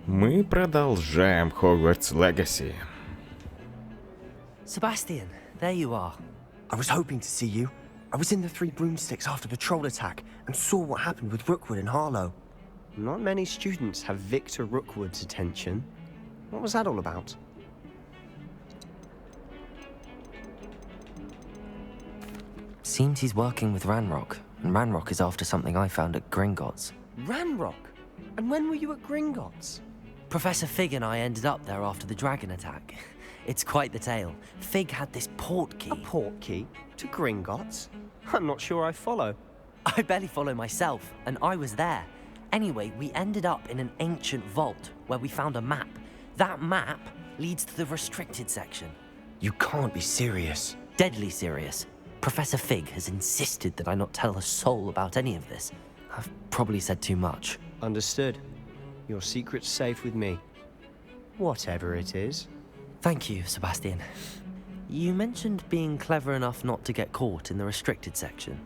Мы продолжаем Hogwarts Legacy. Sebastian, there you are. I was hoping to see you. I was in the Three Broomsticks after the troll attack and saw what happened with Rookwood and Harlow. Not many students have Victor Rookwood's attention. What was that all about? Seems he's working with Ranrock, and Ranrock is after something I found at Gringotts. Ranrock? And when were you at Gringotts? Professor Fig and I ended up there after the dragon attack. It's quite the tale. Fig had this portkey. A portkey? To Gringotts? I'm not sure I follow. I barely follow myself, and I was there. Anyway, we ended up in an ancient vault where we found a map. That map leads to the restricted section. You can't be serious. Deadly serious. Professor Fig has insisted that I not tell a soul about any of this. I've probably said too much. Understood. Your secret's safe with me. Whatever it is. Thank you, Sebastian. You mentioned being clever enough not to get caught in the restricted section.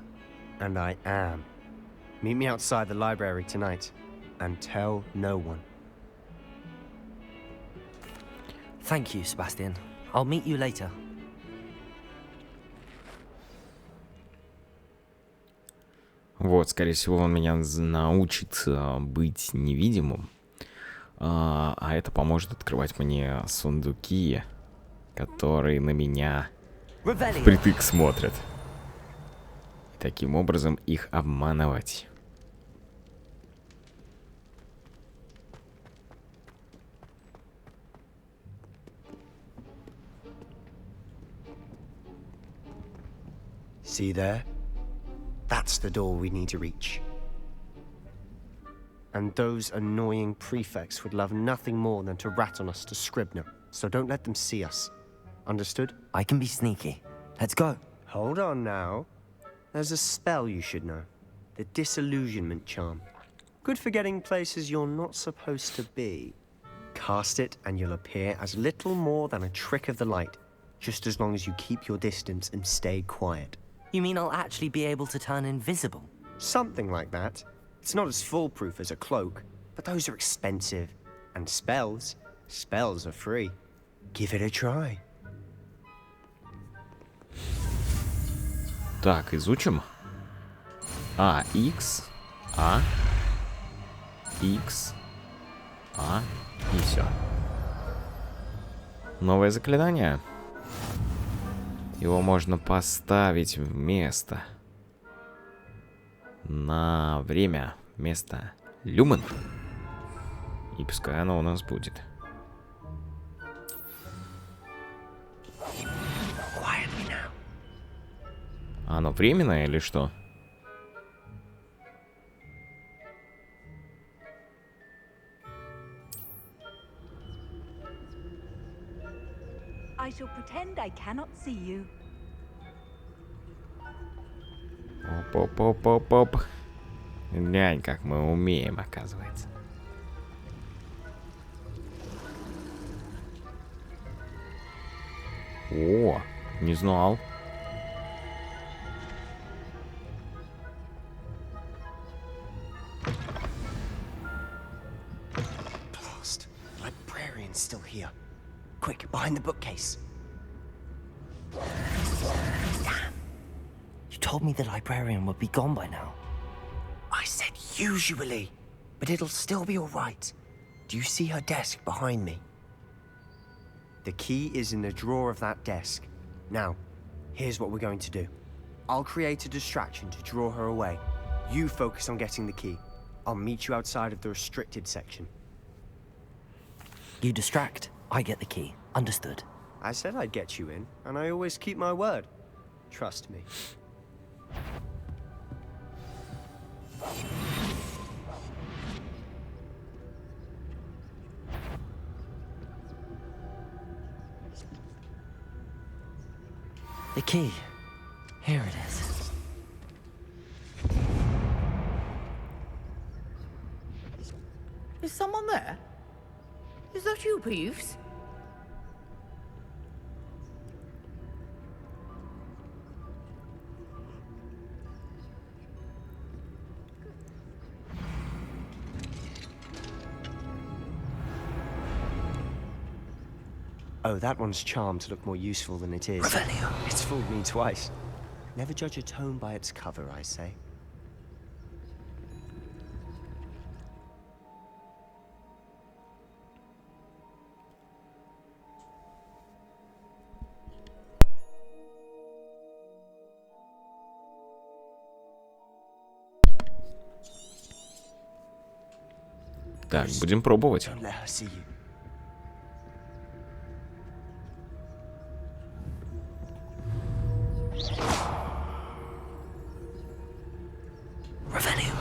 And I am. Meet me outside the library tonight. And tell no one. Thank you, Sebastian. I'll meet you later. Вот, скорее всего, он меня научит быть невидимым. А это поможет открывать мне сундуки, которые на меня впритык смотрят. И таким образом их обманывать. See there? That's the door we need to reach. And those annoying prefects would love nothing more than to rat on us to Scribner, so don't let them see us. Understood? I can be sneaky. Let's go. Hold on now. There's a spell you should know. The Disillusionment Charm. Good for getting places you're not supposed to be. Cast it and you'll appear as little more than a trick of the light, just as long as you keep your distance and stay quiet. You mean I'll actually be able to turn invisible? Something like that. It's not as foolproof as a cloak, but those are expensive. And spells are free. Give it a try. Так, изучим. X, X, и все. Новое заклинание. Его можно поставить вместо на время вместо люмен. И пускай оно у нас будет. Оно временное или что? I shall pretend I cannot see you. Оп-оп-оп-оп-оп. Глянь, как мы умеем, оказывается. О, не знал. Blast. The librarian's still here. Quick, behind the bookcase. Damn. You told me the librarian would be gone by now. I said usually, but it'll still be all right. Do you see her desk behind me? The key is in the drawer of that desk. Now, here's what we're going to do. I'll create a distraction to draw her away. You focus on getting the key. I'll meet you outside of the restricted section. You distract, I get the key. Understood. I said I'd get you in, and I always keep my word. Trust me. The key. Here it is. Is someone there? Is that you, Peeves? Oh, that one's charmed to look more useful than it is. Revelio. It's fooled me twice. Never judge a tome by its cover, I say. Так, будем пробовать. Don't let her see you. Revelio.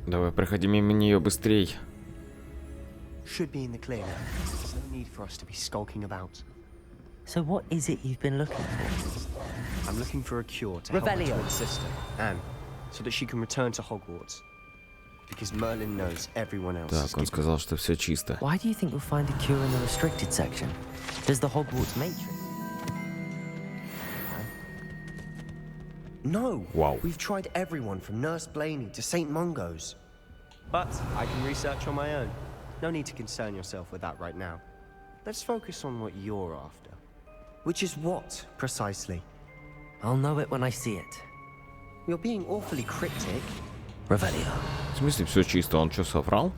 Давай, проходи мимо нее быстрей. Should be in the clear now. There's no need for us to be skulking about. So what is it you've been looking for? I'm looking for a cure to help my Revelio. twin sister, Anne, so that she can return to Hogwarts. Because Merlin knows everyone else is Так, он сказал, что все чисто. Why do you think you'll find a cure in the restricted section? Does the Hogwarts matron? No. Wow. We've tried everyone from Nurse Blaney to St. Mungo's. But I can research on my own. No need to concern yourself with that right now. Let's focus on what you're after. Which is what, precisely? I'll know it when I see it. You're being awfully cryptic. Revelio. В смысле все чисто? Он что, соврал?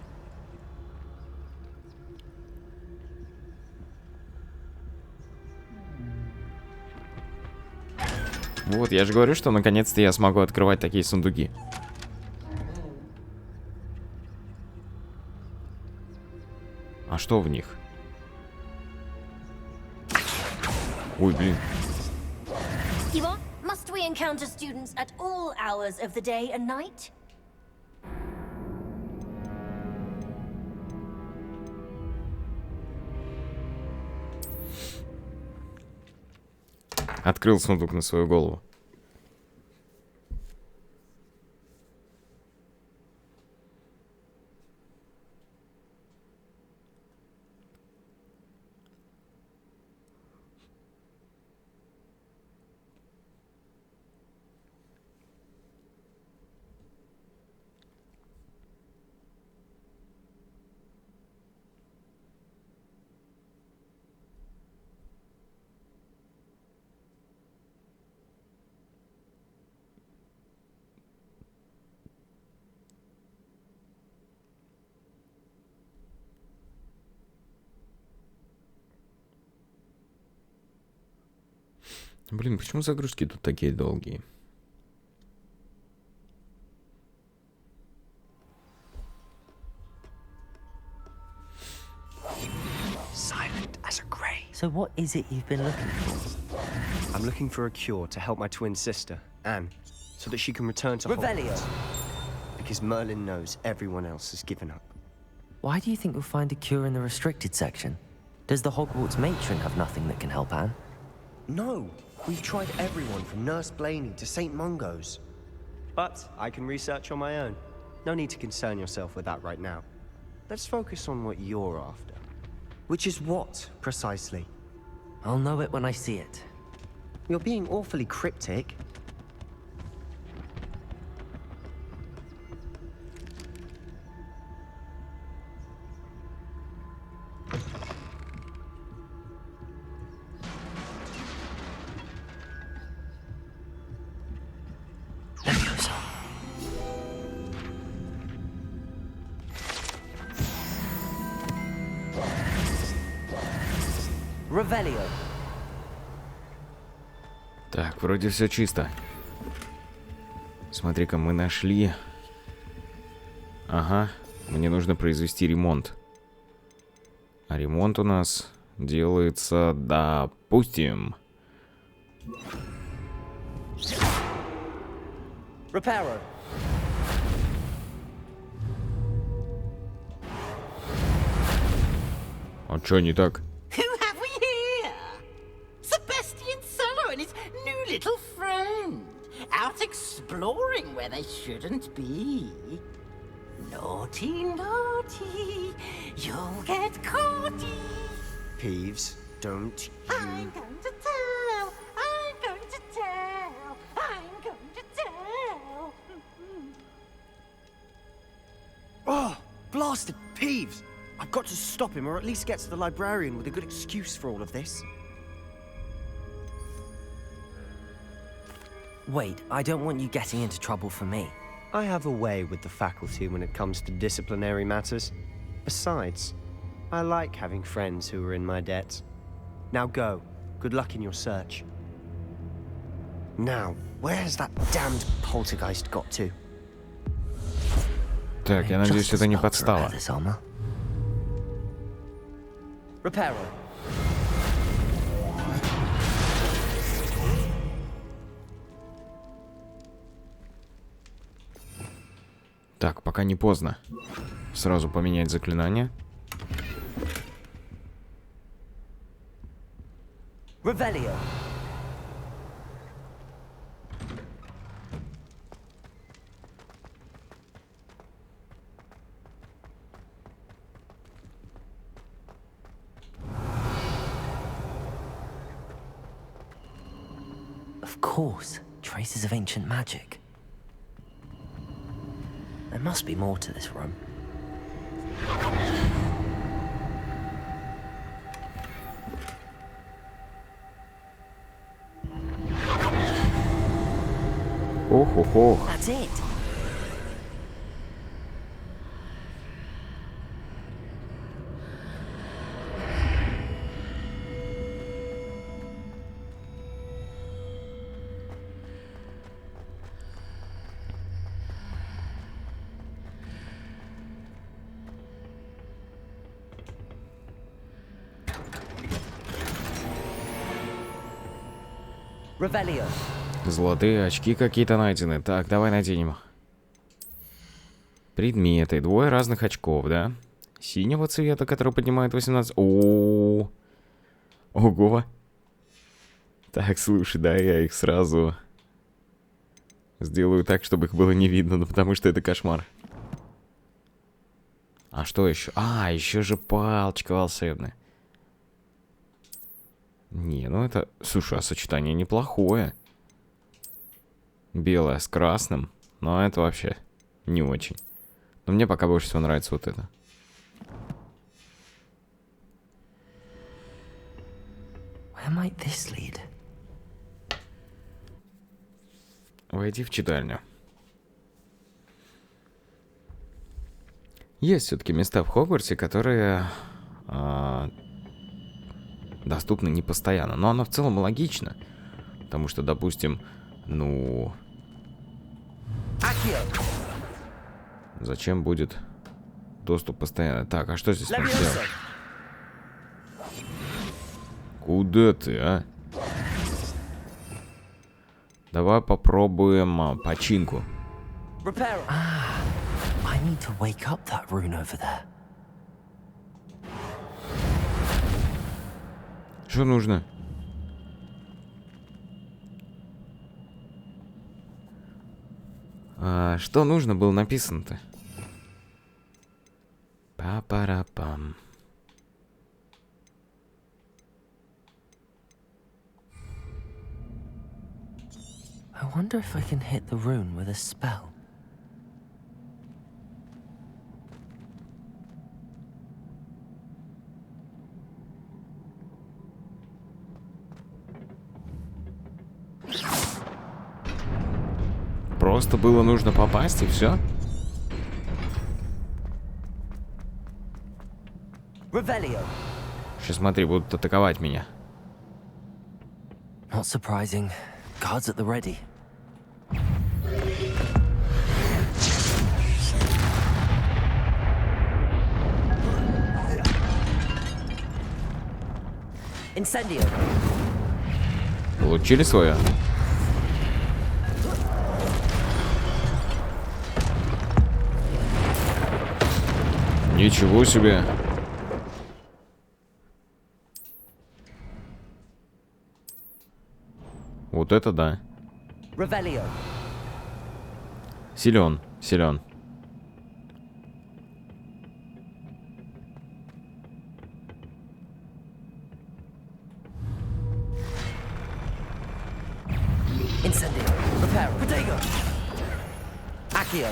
Вот, я же говорю, что наконец-то я смогу открывать такие сундуки. А что в них? Ой, блин. Ivor, must we encounter students at all hours of the day and night? Открыл сундук на свою голову. Блин, почему загрузки тут такие долгие? Silent as a grave. So what is it you've been looking for? I'm looking for a cure to help my twin sister, Anne, so that she can return to Revelio. Hogwarts. Because Merlin knows everyone else has given up. Why do you think you'll find a cure in the restricted section? Does the Hogwarts matron have nothing that can help Anne? No. We've tried everyone from Nurse Blaney to St. Mungo's. But I can research on my own. No need to concern yourself with that right now. Let's focus on what you're after. Which is what, precisely? I'll know it when I see it. You're being awfully cryptic. Revelio. Так, вроде все чисто. Смотри-ка, мы нашли... Ага, мне нужно произвести ремонт. А ремонт у нас делается, допустим... Reparo. А чё не так? Who have we here? Sebastian Solo and his new little friend. Out exploring where they shouldn't be. Naughty, naughty. You'll get caughty. Peeves, Don't you... I'm going to tell. I'm going to tell. I'm going to tell. Oh, blasted Peeves! I've got to stop him, or at least get to the librarian with a good excuse for all of this. Wait, I don't want you getting into trouble for me. I have a way with the faculty when it comes to disciplinary matters. Besides, I like having friends who are in my debt. Now go. Good luck in your search. Now, where's that damned poltergeist got to? Так, я надеюсь, это не подстава. Reparo. Так, пока не поздно. Сразу поменять заклинание. Revelio. Of course, traces of ancient magic. There must be more to this room. Ох-ох-ох. That's it. Revelio. Золотые очки какие-то найдены. Так, давай наденем. Предметы. 2 разных очков, да? Синего цвета, который поднимает 18... О-о-о! Ого! Так, слушай, да, я их сразу сделаю так, чтобы их было не видно, ну, потому что это кошмар. А что еще? А, еще же палочка волшебная. Не, ну это... Слушай, а сочетание неплохое. Белое с красным. Но это вообще не очень. Но мне пока больше всего нравится вот это. Where might this lead? Войди в читальню. Есть все-таки места в Хогвартсе, которые доступны не постоянно. Но оно в целом логично. Потому что, допустим, ну... Зачем будет доступ постоянно? Так, а что здесь нужно делать? Куда ты, а? Давай попробуем починку. I need to wake up that rune over there. Что нужно? Что нужно было написано-то? Па-пара-пам. I wonder if I can hit the rune with a spell. Просто было нужно попасть и все? Revelio. Сейчас смотри, будут атаковать меня. Not surprising. Guards at the ready. Incendio. Получили свое? Ничего себе. Вот это да. Revelio. Силен, силен. Incendio. Reparo. Protego. Accio.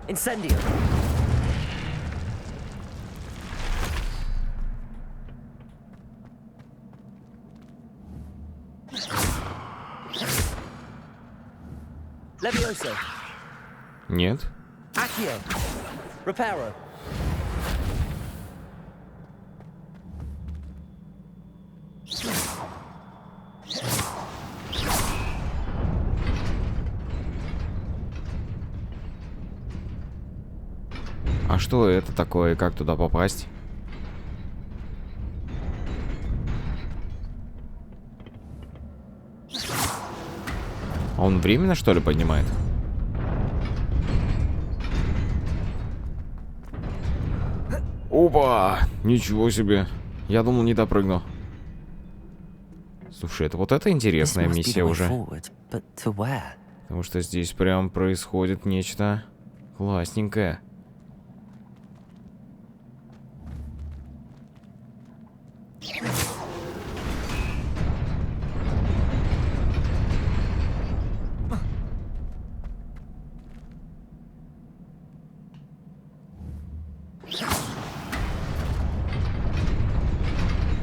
Incendio. Levioso. Нет. Accio. Reparo. А что это такое? Как туда попасть? А он временно, что ли, поднимает? Опа! Ничего себе. Я думал, не допрыгну. Слушай, это вот это интересная миссия уже. Потому что здесь прям происходит нечто классненькое.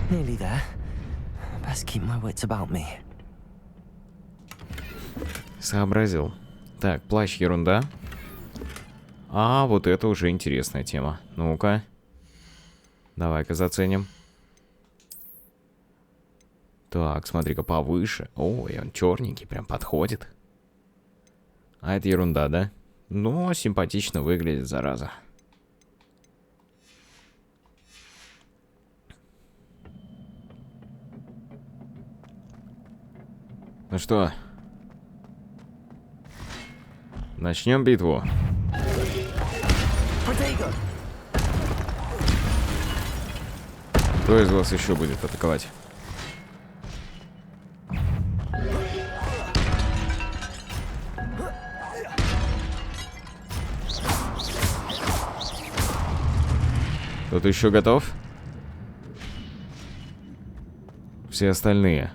Nearly there. Best keep my wits about me. Сообразил. Так, плащ ерунда. А вот это уже интересная тема. Ну-ка. Давай-ка заценим. Так, смотри-ка, повыше. Ой, он черненький, прям подходит. А это ерунда, да? Но симпатично выглядит, зараза. Ну что? Начнем битву. Кто из вас еще будет атаковать? Кто-то еще готов? Все остальные.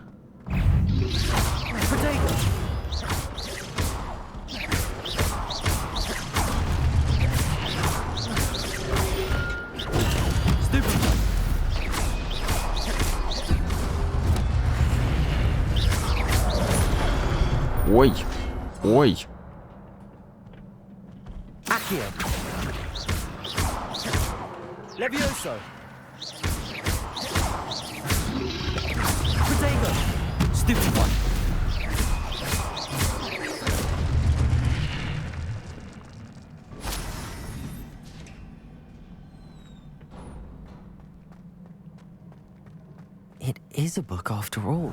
Ой, ой. Accio. Levioso. Protego. Stupid one. It is a book after all.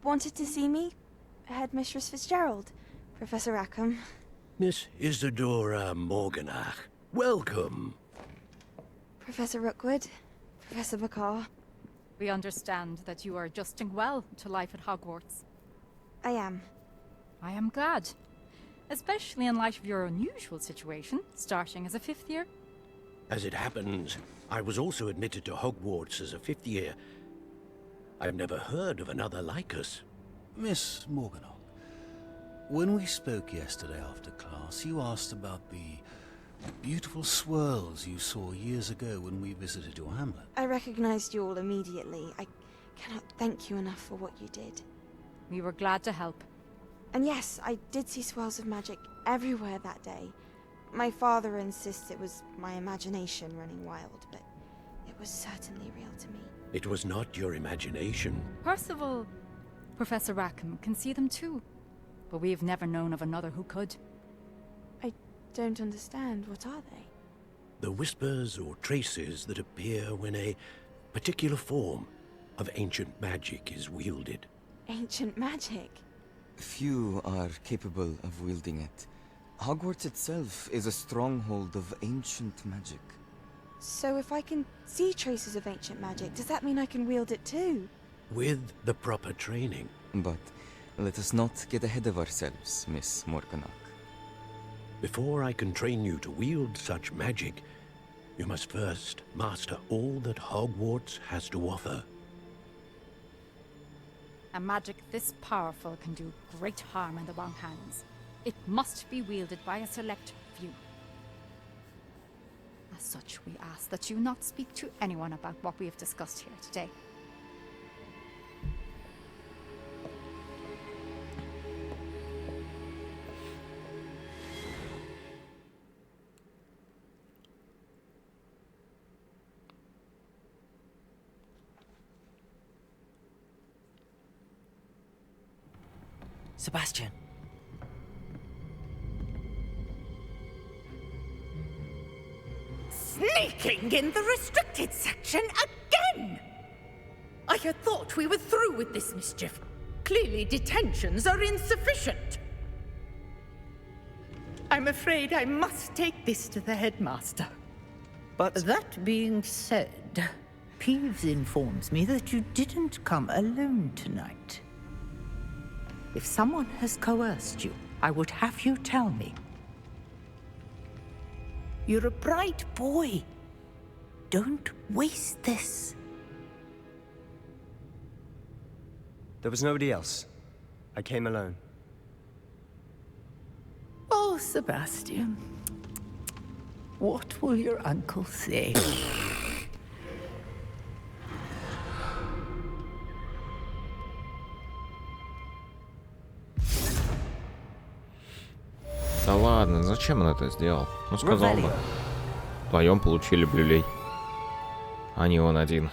wanted to see me? Headmistress Fitzgerald, Professor Rackham. Miss Isadora Morganach, welcome. Professor Rookwood, Professor Bakar. We understand that you are adjusting well to life at Hogwarts. I am. I am glad. Especially in light of your unusual situation, starting as a 5th year. As it happens, I was also admitted to Hogwarts as a 5th year. I've never heard of another like us. Miss Morganach, when we spoke yesterday after class, you asked about the beautiful swirls you saw years ago when we visited your hamlet. I recognized you all immediately. I cannot thank you enough for what you did. We were glad to help. And yes, I did see swirls of magic everywhere that day. My father insists it was my imagination running wild, but it was certainly real to me. It was not your imagination. Percival, Professor Rackham can see them too. But we have never known of another who could. I don't understand. What are they? The whispers or traces that appear when a particular form of ancient magic is wielded. Ancient magic? Few are capable of wielding it. Hogwarts itself is a stronghold of ancient magic. So if I can see traces of ancient magic, does that mean I can wield it too? With the proper training. But let us not get ahead of ourselves, Miss Morganach. Before I can train you to wield such magic, you must first master all that Hogwarts has to offer. A magic this powerful can do great harm in the wrong hands. It must be wielded by a select few. As such, we ask that you not speak to anyone about what we have discussed here today. Sebastian. Sneaking in the restricted section again! I had thought we were through with this mischief. Clearly detentions are insufficient. I'm afraid I must take this to the headmaster. But that being said, Peeves informs me that you didn't come alone tonight. If someone has coerced you, I would have you tell me. You're a bright boy. Don't waste this. there was nobody else. I came alone. Oh, Sebastian. What will your uncle say? Да ладно, зачем он это сделал? Ну сказал бы. Вдвоем получили блюлей. А не он один.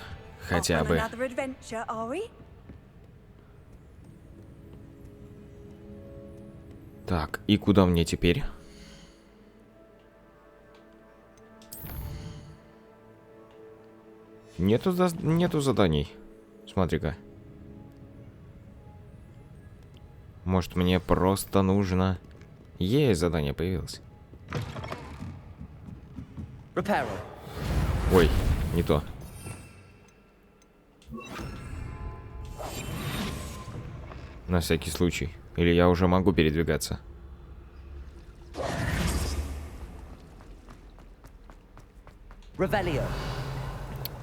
Хотя бы. Так, и куда мне теперь? Нету заданий. Смотри-ка. Может, мне просто нужно... Есть задание появилось. Ой, не то. На всякий случай. Или я уже могу передвигаться?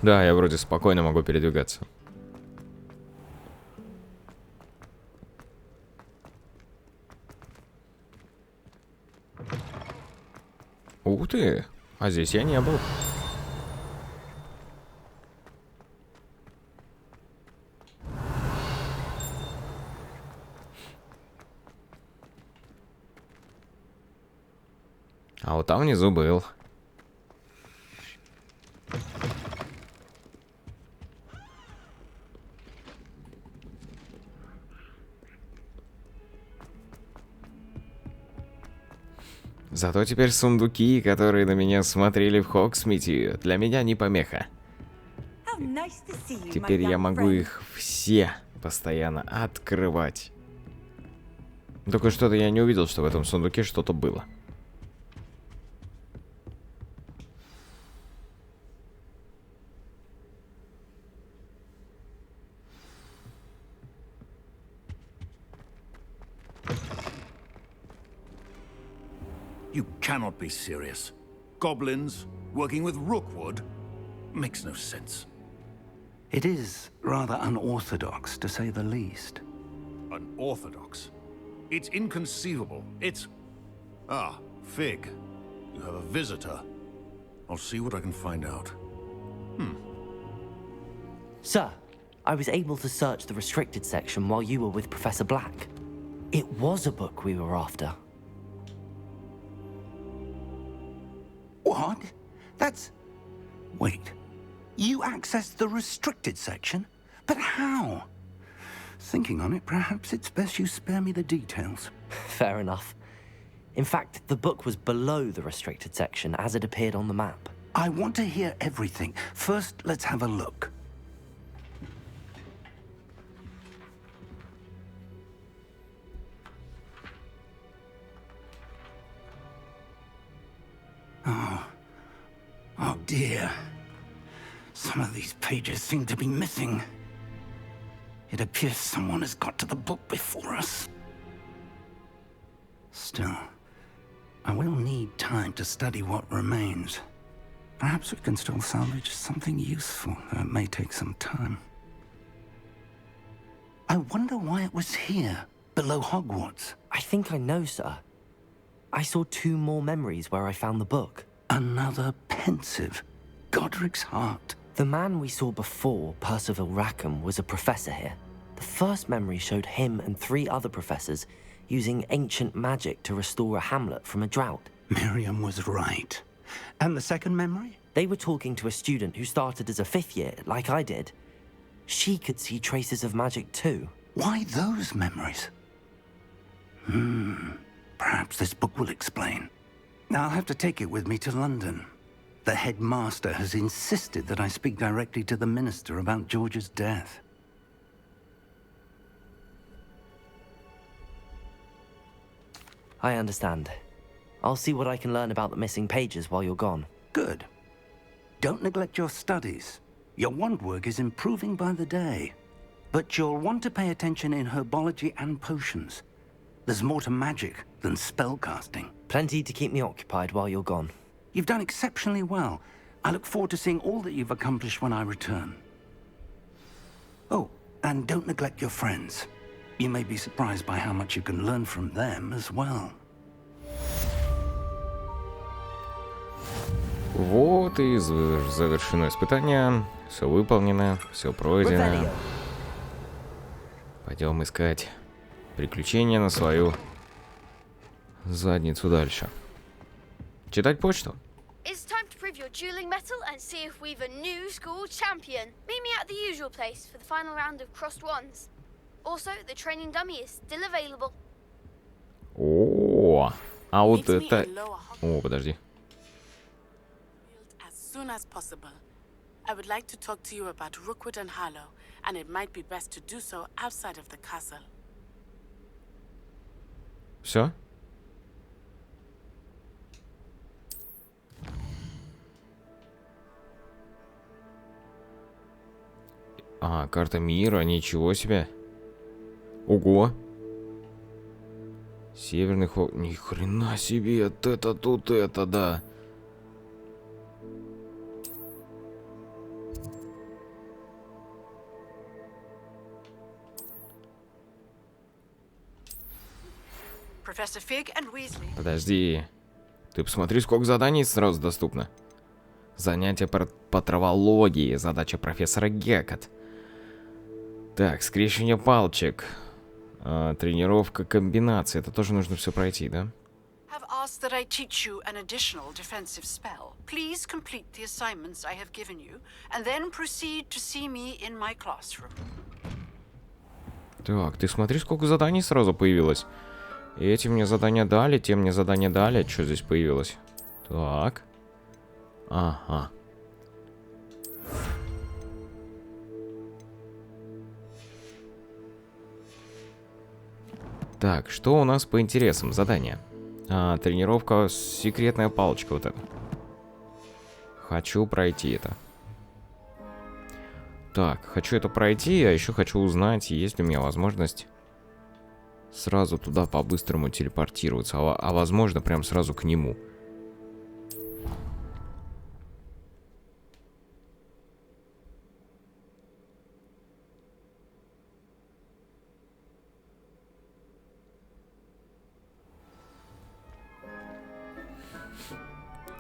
Да, я вроде спокойно могу передвигаться. Ух ты! А здесь я не был. А вот там внизу был. Зато теперь сундуки, которые на меня смотрели в Хогсмите, для меня не помеха. Теперь я могу их все постоянно открывать. Только что-то я не увидел, что в этом сундуке что-то было. You cannot be serious. Goblins working with Rookwood makes no sense. It is rather unorthodox, to say the least. Unorthodox? It's inconceivable. It's... Ah, Fig. You have a visitor. I'll see what I can find out. Sir, I was able to search the restricted section while you were with Professor Black. It was a book we were after. What? That's... Wait. You accessed the restricted section? But how? Thinking on it, perhaps it's best you spare me the details. Fair enough. In fact, the book was below the restricted section as it appeared on the map. I want to hear everything. First, let's have a look. Oh dear. Some of these pages seem to be missing. It appears someone has got to the book before us. Still, I will need time to study what remains. Perhaps we can still salvage something useful, though it may take some time. I wonder why it was here, below Hogwarts. I think I know, sir. I saw 2 more memories where I found the book. Another pensive. Godric's heart. The man we saw before, Percival Rackham, was a professor here. The first memory showed him and 3 other professors using ancient magic to restore a hamlet from a drought. Miriam was right. And the second memory? They were talking to a student who started as a 5th year, like I did. She could see traces of magic too. Why those memories? Perhaps this book will explain. I'll have to take it with me to London. The headmaster has insisted that I speak directly to the minister about George's death. I understand. I'll see what I can learn about the missing pages while you're gone. Good. Don't neglect your studies. Your wand work is improving by the day. But you'll want to pay attention in herbology and potions. There's more to magic than spellcasting. Plenty to keep me occupied while you're gone. You've done exceptionally well. I look forward to seeing all that you've accomplished when I return. Oh, and don't neglect your friends. You may be surprised by how much you can learn from them as well. Вот и завершено испытание. Все выполнено, все пройдено. Пойдем искать приключения на свою задницу дальше. Читать почту. It's time to prove your dueling mettle and see if we've a new school champion. Meet me at the usual place for the final round of crossed wands. Also, the training dummy is still available. О, а вот это... О, подожди. As soon as possible. I would like to talk to you about Rookwood and Harlow, and it might be best to do so outside of the castle. Все? А, карта мира, ничего себе. Ого. Северный Хог... Ни хрена себе, это тут это, да. Подожди. Ты посмотри, сколько заданий сразу доступно. Занятие по травологии. Задача профессора Геккет. Так, скрещивание палочек. Тренировка комбинаций. Это тоже нужно все пройти, да? Have asked that I teach you an additional defensive spell. Please complete the assignments I have given you, and then proceed to see me in my classroom. Так, ты смотри, сколько заданий сразу появилось. Эти мне задания дали, те мне задания дали. Что здесь появилось? Так. Ага. Так, что у нас по интересам? Задание. Тренировка, секретная палочка вот эта. Хочу пройти это. Так, хочу это пройти, а еще хочу узнать, есть ли у меня возможность сразу туда по-быстрому телепортироваться, а возможно прям сразу к нему.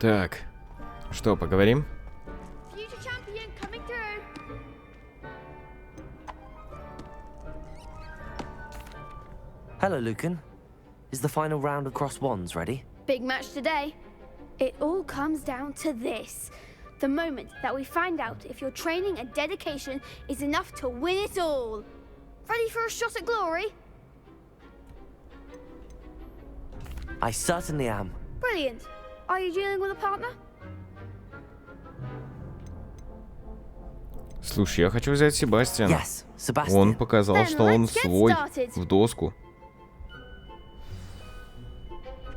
Так, что, поговорим? Hello, Lucan. Is the final round of Cross Wands ready? Big match today. It all comes down to this. The moment that we find out if your training and dedication is enough to win it all. Ready for a shot at glory? I certainly am. Brilliant. Are you dealing with a partner? Слушай, я хочу взять Себастьяна. Yes, Sebastian. Он показал, что он свой в доску.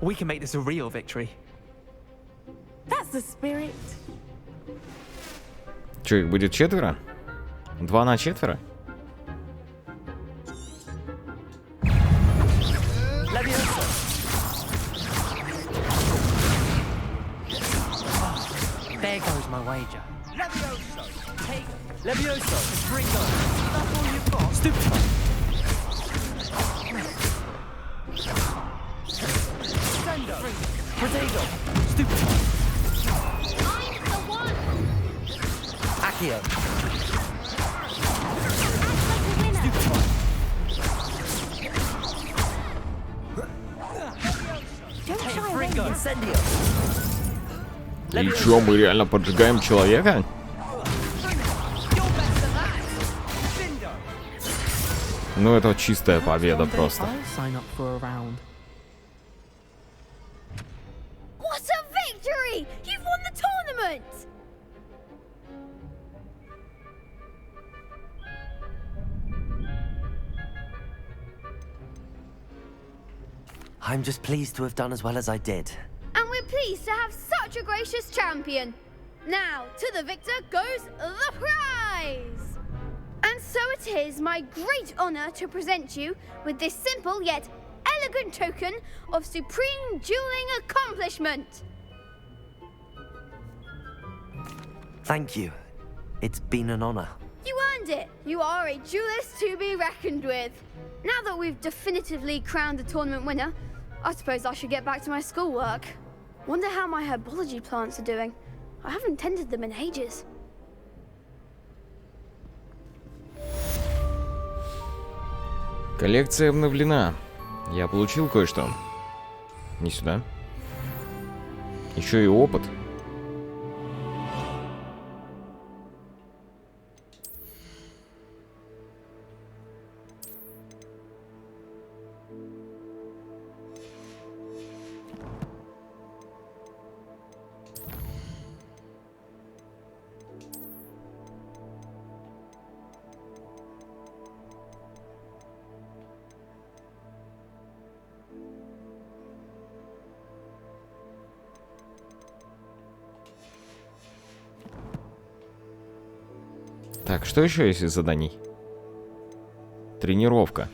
We can make this a real victory. That's the spirit. Че, их будет 4? 2 на 4? There goes my wager. Levioso! Take Levioso! Ringo! That's all you've got? Stupid! Sendo! Protego! Stupid! I'm the one! Accio! Ringo! Incendio! И чё, мы реально поджигаем человека? Ну это чистая победа просто. What a victory! You've won the tournament! I'm just pleased to have done as well as I did. And we're pleased to have such a gracious champion. Now, to the victor goes the prize! And so it is my great honor to present you with this simple yet elegant token of supreme dueling accomplishment. Thank you. It's been an honor. You earned it. You are a duelist to be reckoned with. Now that we've definitively crowned the tournament winner, I suppose I should get back to my schoolwork. Wonder how my herbology plants are doing. I haven't tended them in ages. Коллекция обновлена. Я получил кое-что. Не сюда. Еще и опыт. Так, что еще есть из заданий? Тренировка.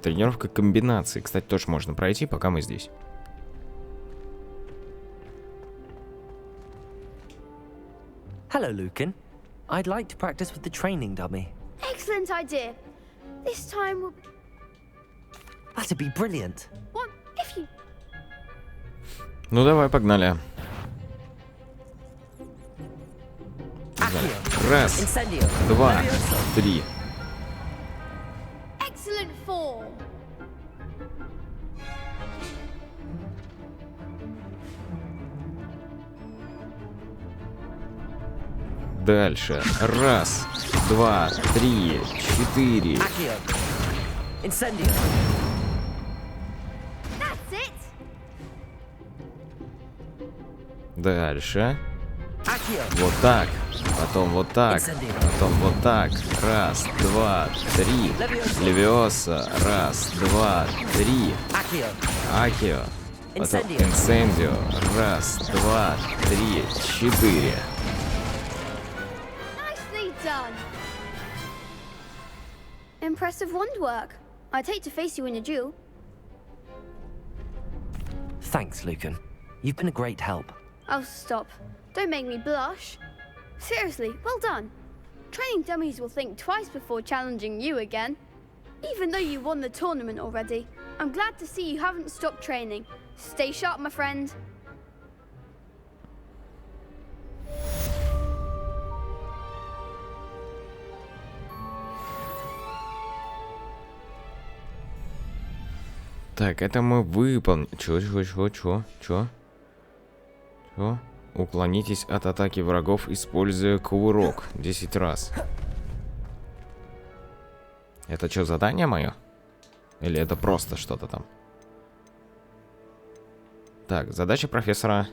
Тренировка комбинаций. Кстати, тоже можно пройти, пока мы здесь. Hello, Lucan. I'd like to practice with the training dummy. Excellent idea. This time we'll... That'd be brilliant. What if you... Ну давай, погнали. Раз, два, три. Excellent form. Дальше. Раз, два, три, четыре. Incendio. That's it. Дальше. Вот так. Потом вот так. Потом вот так. Раз, два, три. Левиоса. Раз, два, три. Акио. Потом инсендио. Раз, два, три, четыре. Nicely done. Impressive wand work. I'd hate to face you in a duel. Thanks, Lucan. You've been a great help. Oh, stop. Don't make me blush. Seriously, well done. Training dummies will think twice before challenging you again. Even though you won the tournament already, I'm glad to see you haven't stopped training. Stay sharp, my friend. Так, это мы выполним. Чё? Уклонитесь от атаки врагов, используя кувырок 10 раз. Это что, задание мое? Или это просто что-то там? Так, задача профессора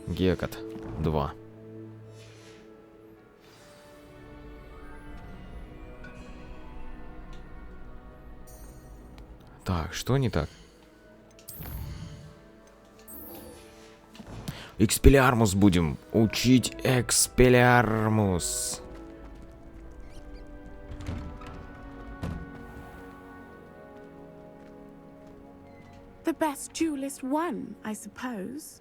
Гекат 2. Так, что не так? Экспеллиармус будем учить. Экспеллиармус. The best duelist won, I suppose.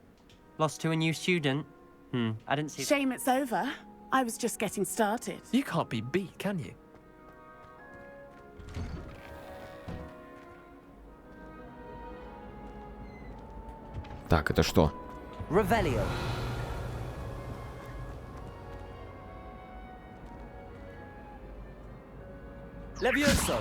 Lost to a new student? I didn't see... Shame it's over. I was just getting started. You can't be beat, can you? Так, это что? Revelio. Levioso.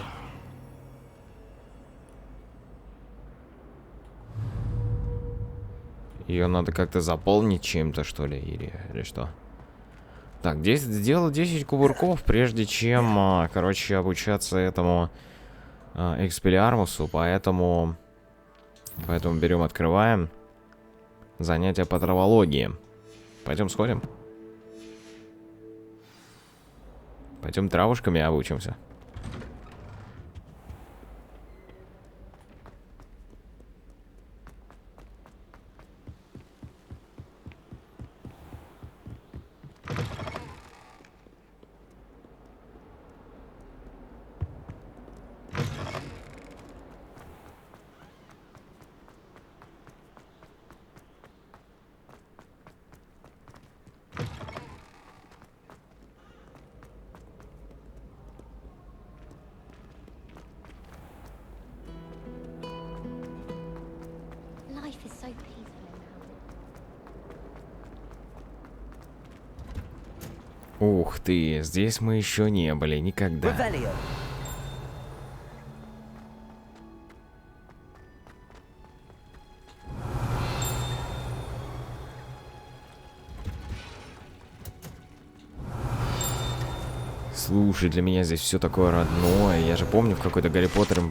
Ее надо как-то заполнить чем-то, что ли, или что? Так, сделал 10 кувырков, прежде чем, короче, обучаться этому экспеллиармусу, поэтому берем, открываем занятия по травологии. Пойдем сходим. Пойдем травушками обучимся. Life is so peaceful now. Ух ты, здесь мы еще не были никогда. Revelio. Слушай, для меня здесь все такое родное. Я же помню, в какой-то Гарри Поттере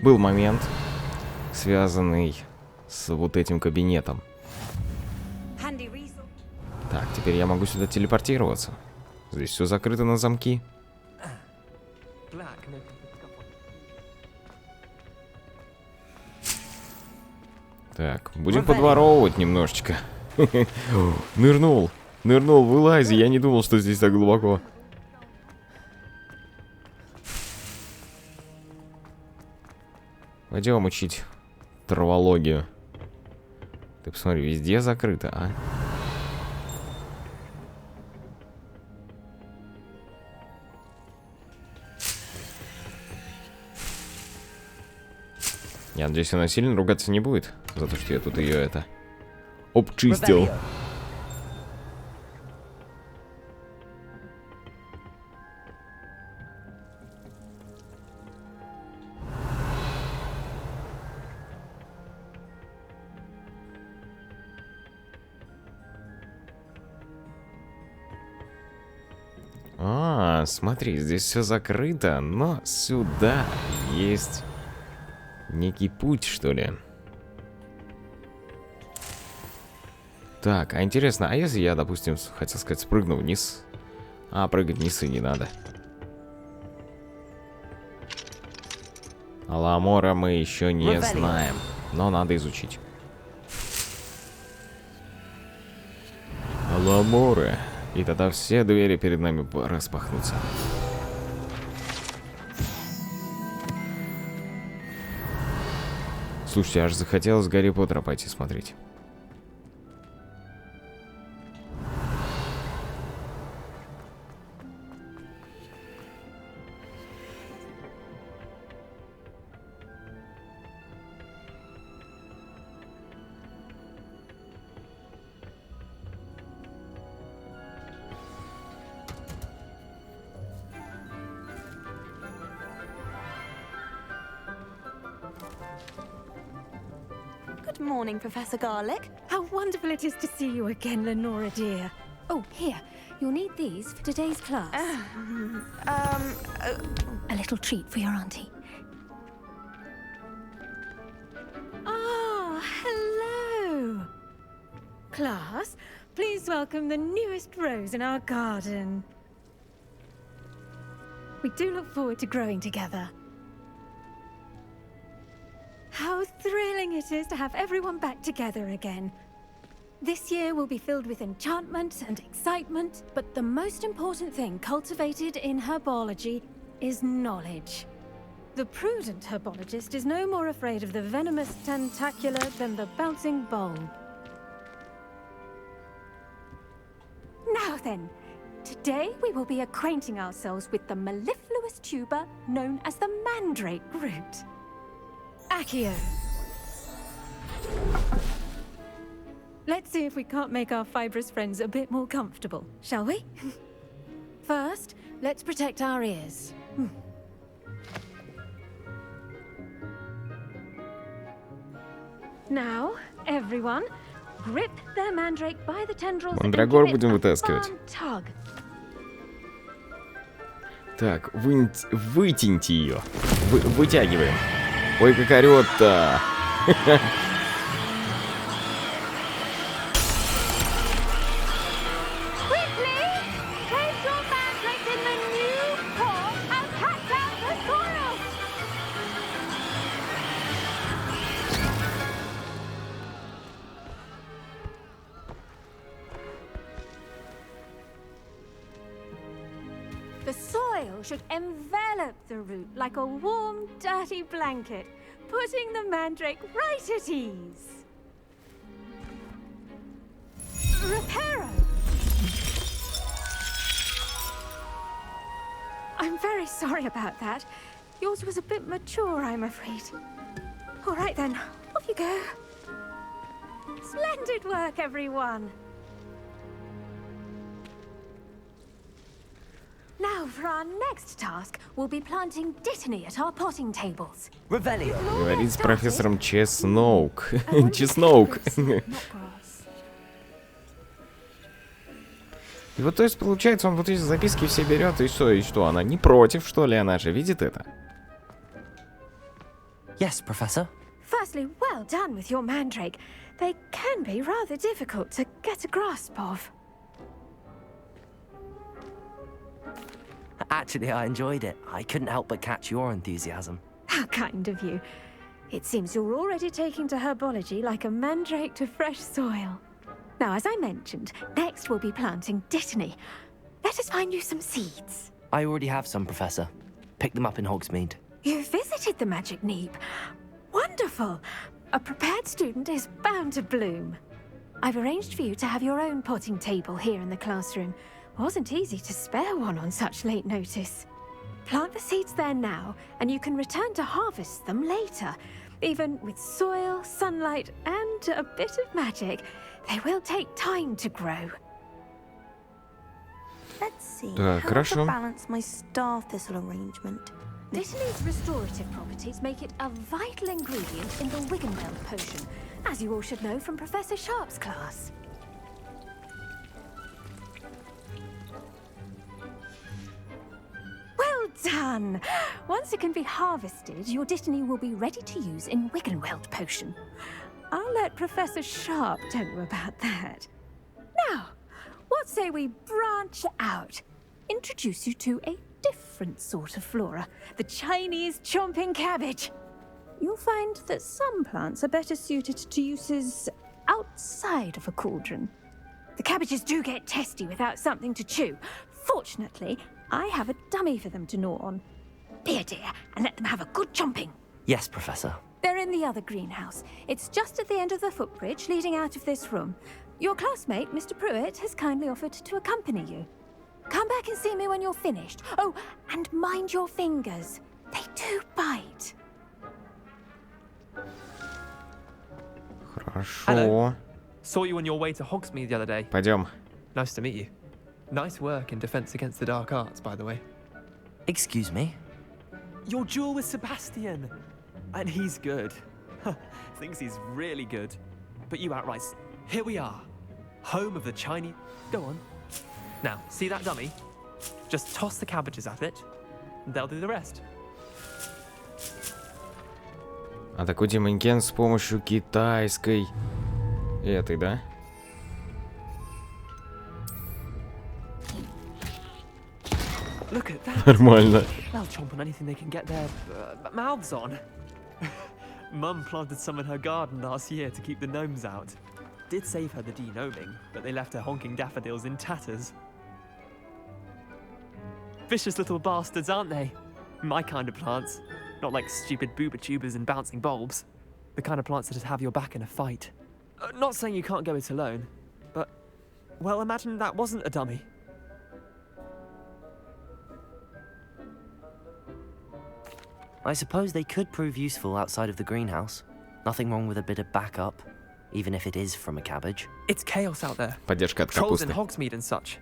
был момент, связанный с вот этим кабинетом. Так, теперь я могу сюда телепортироваться. Здесь все закрыто на замки. Так, будем подворовывать немножечко. Нырнул, вылази. Я не думал, что здесь так глубоко. Пойдем учить травологию. Ты посмотри, везде закрыто, а? Я надеюсь, она сильно ругаться не будет за то, что я тут ее обчистил. Смотри, здесь все закрыто, но сюда есть некий путь, что ли. Так, а интересно, а если я, допустим, хотел сказать, спрыгну вниз? А, прыгать вниз и не надо. Аламора мы еще не знаем, но надо изучить. Аламоры. И тогда все двери перед нами распахнутся. Слушайте, аж захотелось Гарри Поттера пойти смотреть. Good morning, Professor Garlick. How wonderful it is to see you again, Lenora dear. Oh, here. You'll need these for today's class. A little treat for your auntie. Ah, hello. Class, please welcome the newest rose in our garden. We do look forward to growing together. How thrilling it is to have everyone back together again. This year will be filled with enchantment and excitement, but the most important thing cultivated in herbology is knowledge. The prudent herbologist is no more afraid of the venomous tentacular than the bouncing bulb. Now then, today we will be acquainting ourselves with the mellifluous tuber known as the mandrake root. Accio. Let's see if we can't make our fibrous friends a bit more comfortable, shall we? First, let's protect our ears. Now, everyone, grip their mandrake by the tendrils and give Мандрагор it будем a вытаскивать. firm tug. Так, вытяните ее. Вытягиваем. Ой, как орёт-то. The soil should envelop the root like a warm, dirty blanket, putting the mandrake right at ease. Reparo! I'm very sorry about that. Yours was a bit mature, I'm afraid. All right then, off you go. Splendid work, everyone. Now, for our next task, we'll be planting dittany at our potting tables. Revelio. Говорит с профессором Чесноук. Чесноук. И вот, то есть, получается, он вот эти записки все берет, и что, она не против, что ли, она же видит это? Yes, Professor. Firstly, well done with your mandrake. They can be rather difficult to get a grasp of. Actually, I enjoyed it. I couldn't help but catch your enthusiasm. How kind of you. It seems you're already taking to herbology like a mandrake to fresh soil. Now, as I mentioned, next we'll be planting dittany. Let us find you some seeds. I already have some, Professor. Picked them up in Hogsmeade. You visited the Magic Neep. Wonderful. A prepared student is bound to bloom. I've arranged for you to have your own potting table here in the classroom. Wasn't easy to spare one on such late notice. Plant the seeds there now, and you can return to harvest them later. Even with soil, sunlight, and a bit of magic, they will take time to grow. Let's see. Хорошо. How to balance my star thistle arrangement. Dittany's restorative properties make it a vital ingredient in the Wiggenweld potion, as you all should know from Professor Sharp's class. Well done! Once it can be harvested, your dittany will be ready to use in Wiggenweld potion. I'll let Professor Sharp tell you about that. Now, what say we branch out? Introduce you to a different sort of flora, the Chinese chomping cabbage. You'll find that some plants are better suited to uses outside of a cauldron. The cabbages do get testy without something to chew. Fortunately, I have a dummy for them to gnaw on. Be a dear and let them have a good chomping. Yes, Professor. They're in the other greenhouse. It's just at the end of the footbridge leading out of this room. Your classmate, Mr. Pruitt, has kindly offered to accompany you. Come back and see me when you're finished. Oh, and mind your fingers. They do bite. Хорошо. Hello. Saw you on your way to Hogsmeade the other day. Пойдем. Nice to meet you. Nice work in Defense Against the Dark Arts, by the way. Excuse me? Your duel with Sebastian. And he's good. Thinks he's really good. But you outright... Here we are. Home of the Chinese... Go on. Now, see that dummy? Just toss the cabbages at it. And they'll do the rest. Атакуйте манекен с помощью китайской... Этой, да? Look at that. Нормально. They'll chomp on anything they can get their mouths on. Mum planted some in her garden last year to keep the gnomes out. Did save her the de-gnoming, but they left her honking daffodils in tatters. Vicious little bastards, aren't they? My kind of plants. Not like stupid booba tubers and bouncing bulbs. The kind of plants that'd have your back in a fight. Not saying you can't go it alone, but... Well, imagine that wasn't a dummy. I suppose they could prove useful outside of the greenhouse. Nothing wrong with a bit of backup, even if it is from a cabbage. It's chaos out there. Поддержка от Trolls in капусты. Hogsmeade and such.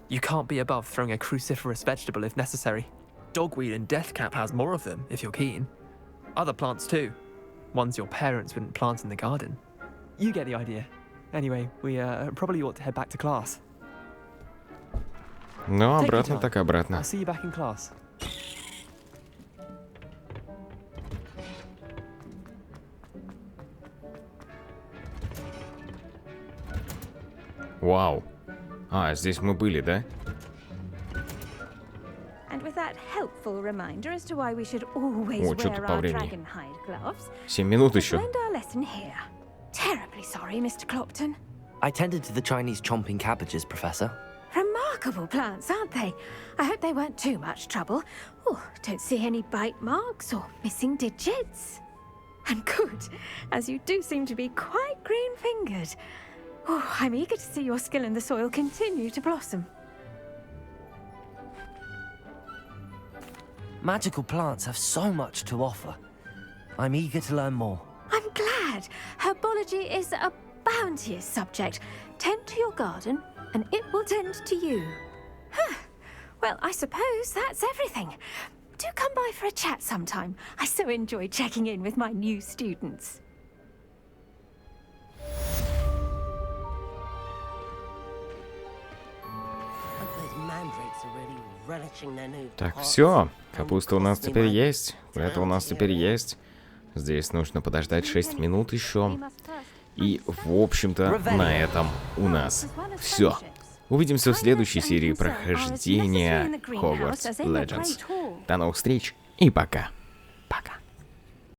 You can't be above throwing a cruciferous vegetable if necessary. Dogweed and deathcap has more of them, if you're keen. Other plants too. Ones your parents wouldn't plant in the garden. You get the idea. Anyway, we probably ought to head back to class. Ну, Take your обратно time. так обратно. I'll see you back in class. Вау. А, здесь мы были, да? And with that helpful reminder as to why we should always О, что-то wear по our времени. dragon hide gloves, 7 минут let's еще. end our lesson here. Terribly sorry, Mr. Clopton. I tended to the Chinese chomping cabbages, Professor. Remarkable plants, aren't they? I hope they weren't too much trouble. Oh, don't see any bite marks or missing digits. And good, as you do seem to be quite green-fingered. Oh, I'm eager to see your skill in the soil continue to blossom. Magical plants have so much to offer. I'm eager to learn more. I'm glad. Herbology is a bounteous subject. Tend to your garden, and it will tend to you. Huh. Well, I suppose that's everything. Do come by for a chat sometime. I so enjoy checking in with my new students. Так, все. Капуста у нас теперь есть. Это у нас теперь есть. Здесь нужно подождать 6 минут еще. И, в общем-то, на этом у нас все. Увидимся в следующей серии прохождения Hogwarts Legends. До новых встреч и пока. Пока.